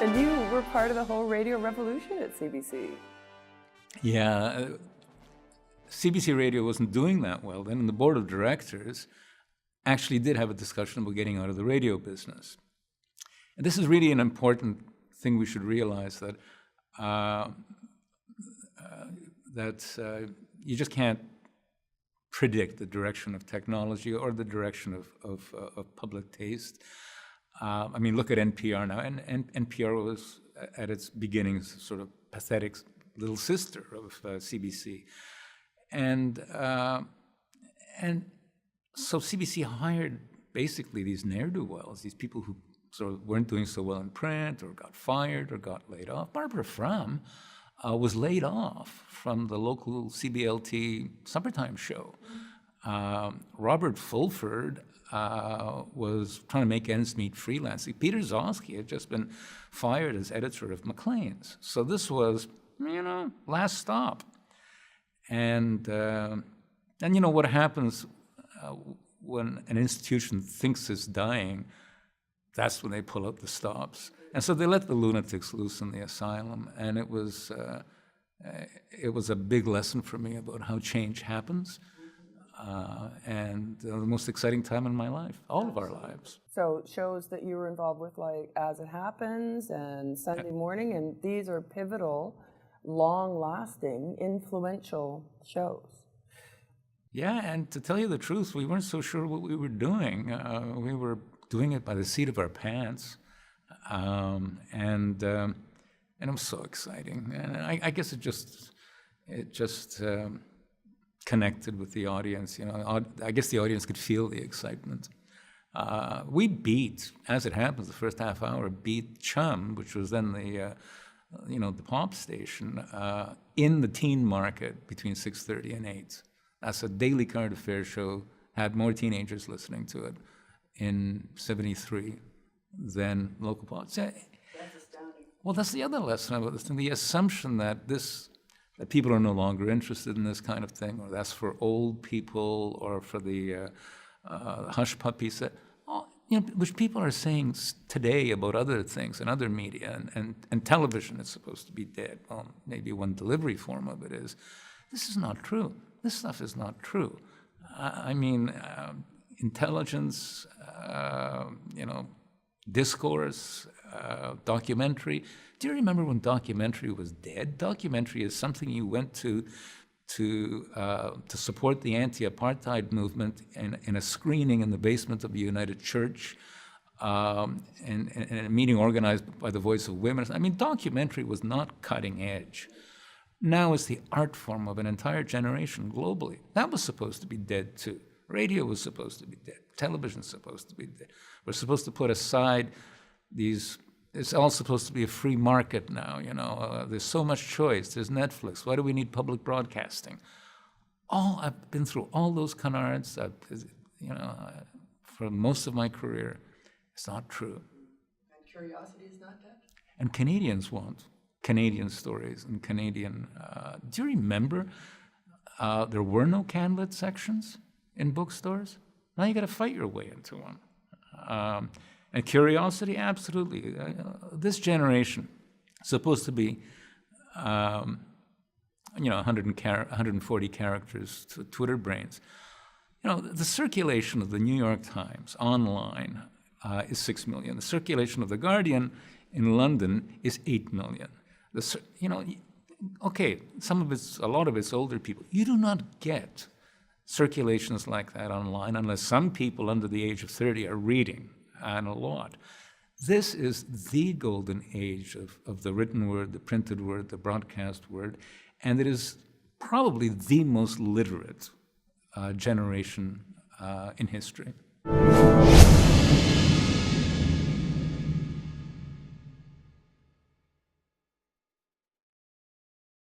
And you were part of the whole radio revolution at CBC. Yeah, CBC Radio wasn't doing that well then, and the board of directors actually did have a discussion about getting out of the radio business. And this is really an important thing we should realize, that you just can't predict the direction of technology or the direction of public taste. I mean, look at NPR now, and NPR was at its beginnings sort of pathetic little sister of CBC, and so CBC hired basically these ne'er-do-wells, these people who sort of weren't doing so well in print, or got fired, or got laid off. Barbara Frum was laid off from the local CBLT summertime show. Robert Fulford was trying to make ends meet freelancing. Peter Zosky had just been fired as editor of Maclean's. So this was, last stop. And what happens when an institution thinks it's dying, that's when they pull out the stops. And so they let the lunatics loose in the asylum, and it was a big lesson for me about how change happens, and the most exciting time in my life, all of our lives. So shows that you were involved with, like As It Happens and Sunday Morning, and these are pivotal, long-lasting, influential shows. Yeah, and to tell you the truth, we weren't so sure what we were doing. We were doing it by the seat of our pants, and it was so exciting. And I guess it just connected with the audience. I guess the audience could feel the excitement. We beat, As It Happens, the first half hour, beat Chum, which was then the pop station, in the teen market between 6:30 and 8. That's a daily current affairs show, had more teenagers listening to it in 73 than local pop. That's astounding. Well, that's the other lesson about this thing, the assumption that that people are no longer interested in this kind of thing, or that's for old people, or for the hush puppies, which people are saying today about other things and other media, and television is supposed to be dead. Well, maybe one delivery form of it is. This is not true. This stuff is not true. Intelligence, discourse, documentary. Do you remember when documentary was dead? Documentary is something you went to support the anti-apartheid movement in a screening in the basement of the United Church, and a meeting organized by the Voice of Women. Documentary was not cutting edge. Now it's the art form of an entire generation globally. That was supposed to be dead too. Radio was supposed to be dead. Television's supposed to be dead. We're supposed to put aside these. It's all supposed to be a free market now. There's so much choice. There's Netflix. Why do we need public broadcasting? I've been through all those canards. For most of my career, it's not true. And curiosity is not dead. And Canadians want Canadian stories and Canadian. Do you remember there were no candlelit sections in bookstores? Now you got to fight your way into one. And curiosity, absolutely. This generation is supposed to be, 140 characters to Twitter brains. The circulation of the New York Times online is 6 million. The circulation of The Guardian in London is 8 million. A lot of it's older people. You do not get circulations like that online unless some people under the age of 30 are reading, and a lot. This is the golden age of the written word, the printed word, the broadcast word, and it is probably the most literate generation in history.